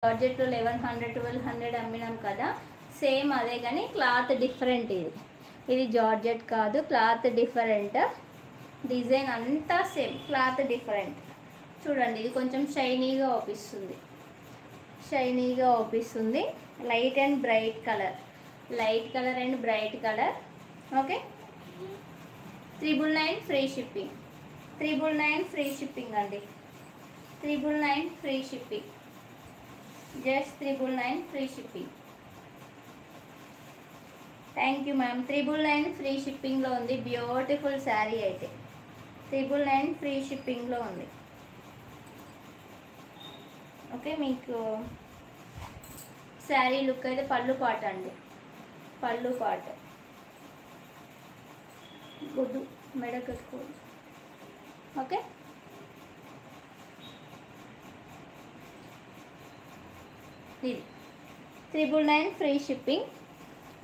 జార్జెట్లో 1100 1200 అమ్మినాం కదా, సేమ్ అదే కానీ క్లాత్ డిఫరెంట్. ఇది జార్జెట్ కాదు, క్లాత్ డిఫరెంట్, డిజైన్ అంతా సేమ్, క్లాత్ డిఫరెంట్. చూడండి ఇది కొంచెం షైనీగా అవుపిస్తుంది, షైనీగా అవుపిస్తుంది. Light and bright colour, light colour and bright colour. Okay, 999 free shipping, 999 free shipping అండి, 999 free shipping, just 999 free shipping. Thank you ma'am. 999 free షిప్పింగ్లో ఉంది. బ్యూటిఫుల్ శారీ అయితే 999 ఫ్రీ షిప్పింగ్లో ఉంది. ఓకే, మీకు శారీ లుక్ అయితే పళ్ళు పాట అండి, పళ్ళు పాట గుడ్డు మెడ కట్టుకోండి. ఓకే, ఇది 999 ఫ్రీ షిప్పింగ్,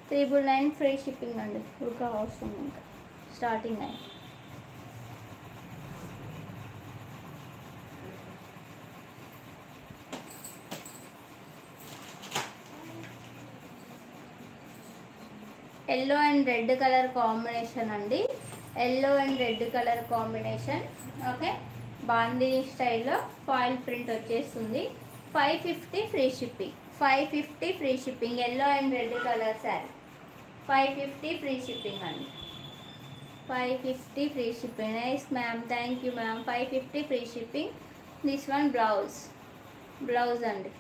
999 ఫ్రీ షిప్పింగ్ అండి. ఉడక అవసరం ఇంకా స్టార్టింగ్ అయింది. Yellow and red colour combination అండి, yellow and red colour combination. Okay, bandhani స్టైల్లో ఫాయిల్ ప్రింట్ వచ్చేస్తుంది. 550 free shipping, 550 free shipping. Yellow and red colour sari 550 free shipping అండి, 550 free shipping. Nice ma'am, thank you ma'am. 550 free shipping. This one blouse, blouse అండి,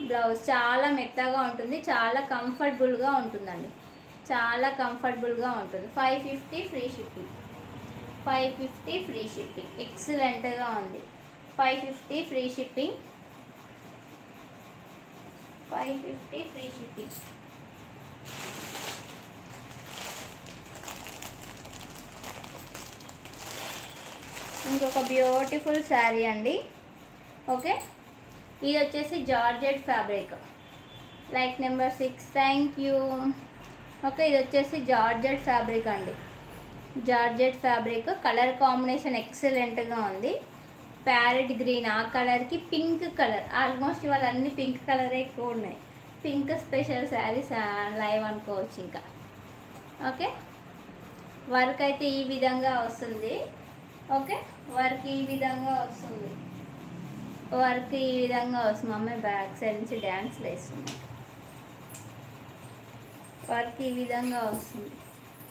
blouse చాలా మెత్తగా ఉంటుంది, చాలా కంఫర్టబుల్గా ఉంటుందండి, చాలా కంఫర్టబుల్గా ఉంటుంది. 550 ఫ్రీ షిప్పింగ్, 550 ఫ్రీ షిప్పింగ్. ఎక్సలెంట్గా ఉంది. 550 ఫ్రీ షిప్పింగ్, 550 ఫ్రీ షిప్పింగ్. ఇంకొక బ్యూటిఫుల్ శారీ అండి. ఓకే, ఇది వచ్చేసి georgette fabric, like number 6. Thank you. Okay, ఇది వచ్చేసి జార్జెట్ ఫ్యాబ్రిక్ అండి, జార్జెట్ ఫ్యాబ్రిక్. కలర్ కాంబినేషన్ ఎక్సలెంట్గా ఉంది. ప్యారెట్ గ్రీన్, ఆ కలర్కి పింక్ కలర్, ఆల్మోస్ట్ ఇవాళ అన్ని పింక్ కలరే ఎక్కువ ఉన్నాయి. పింక్ స్పెషల్ శారీస్ లైవ్ అనుకోవచ్చు ఇంకా. ఓకే, వర్క్ అయితే ఈ విధంగా వస్తుంది. ఓకే, వర్క్ ఈ విధంగా వస్తుంది, వర్క్ ఈ విధంగా వస్తుంది. అమ్మాయి బ్యాక్ సైడ్ నుంచి డ్యాన్స్ వేస్తుంది. వర్క్ ఈ విధంగా వస్తుంది.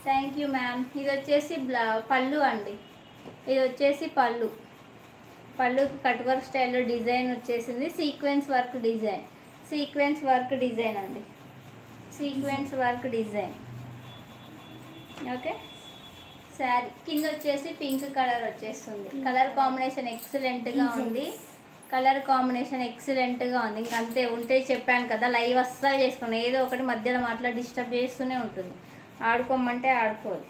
Thank you ma'am. ఇది వచ్చేసి పళ్ళు అండి, ఇది వచ్చేసి పళ్ళు, పళ్ళుకి కట్ వర్క్ స్టైల్లో డిజైన్ వచ్చేసింది. Sequence work design, sequence work design అండి, sequence work design. Okay, sari కింద వచ్చేసి పింక్ కలర్ వచ్చేస్తుంది. కలర్ కాంబినేషన్ ఎక్సలెంట్గా ఉంది, కలర్ కాంబినేషన్ ఎక్సలెంట్గా ఉంది. ఇంక అంతే ఉంటే చెప్పాను కదా, లైవ్ అస్సలు చేసుకున్నాను. ఏదో ఒకటి మధ్యలో మాట్లా డిస్టర్బ్ చేస్తూనే ఉంటుంది. ఆడుకోమంటే ఆడుకోదు.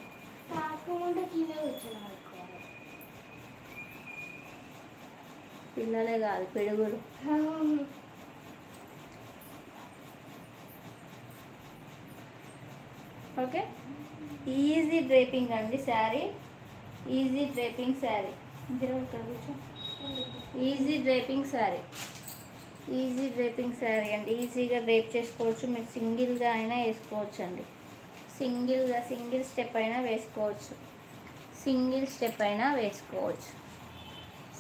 పిల్లలే కాదు పిడుగులు. ఓకే, ఈజీ డ్రేపింగ్ అండి sari, easy draping sari. Easy draping sari, easy draping sari అండి. ఈజీగా డ్రేప్ చేసుకోవచ్చు. మీరు సింగిల్గా అయినా వేసుకోవచ్చు అండి, సింగిల్గా సింగిల్ స్టెప్ అయినా వేసుకోవచ్చు, సింగిల్ స్టెప్ అయినా వేసుకోవచ్చు,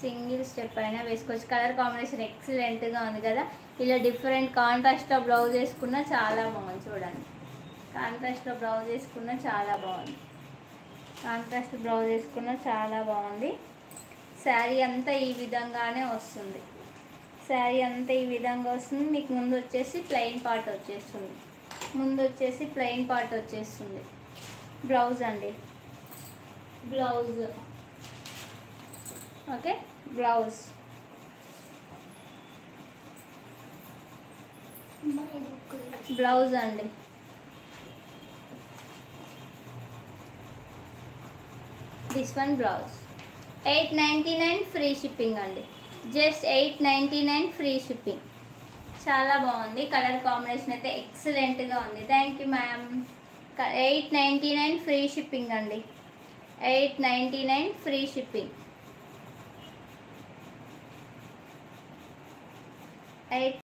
సింగిల్ స్టెప్ అయినా వేసుకోవచ్చు. కలర్ కాంబినేషన్ ఎక్సలెంట్గా ఉంది కదా. ఇలా డిఫరెంట్ కాంట్రాస్ట్లో బ్లౌజ్ వేసుకున్నా చాలా బాగుంది. చూడండి, కాంట్రాస్ట్లో బ్లౌజ్ వేసుకున్నా చాలా బాగుంది, కాంట్రాస్ట్ బ్లౌజ్ వేసుకున్నా చాలా బాగుంది. శారీ అంతా ఈ విధంగానే వస్తుంది, శారీ అంతా ఈ విధంగా వస్తుంది. మీకు ముందు వచ్చేసి ప్లెయిన్ పార్ట్ వచ్చేస్తుంది, ముందు వచ్చేసి ప్లెయిన్ పార్ట్ వచ్చేస్తుంది. బ్లౌజ్ అండి, బ్లౌజ్. ఓకే, బ్లౌజ్, బ్లౌజ్ అండి. This one blouse 899 free shipping అండి, జస్ట్ 899 ఫ్రీ షిప్పింగ్. చాలా బాగుంది. కలర్ కాంబినేషన్ అయితే ఎక్సలెంట్గా ఉంది. Thank you ma'am. 899 free shipping అండి, 899 ఫ్రీ షిప్పింగ్. ఎయిట్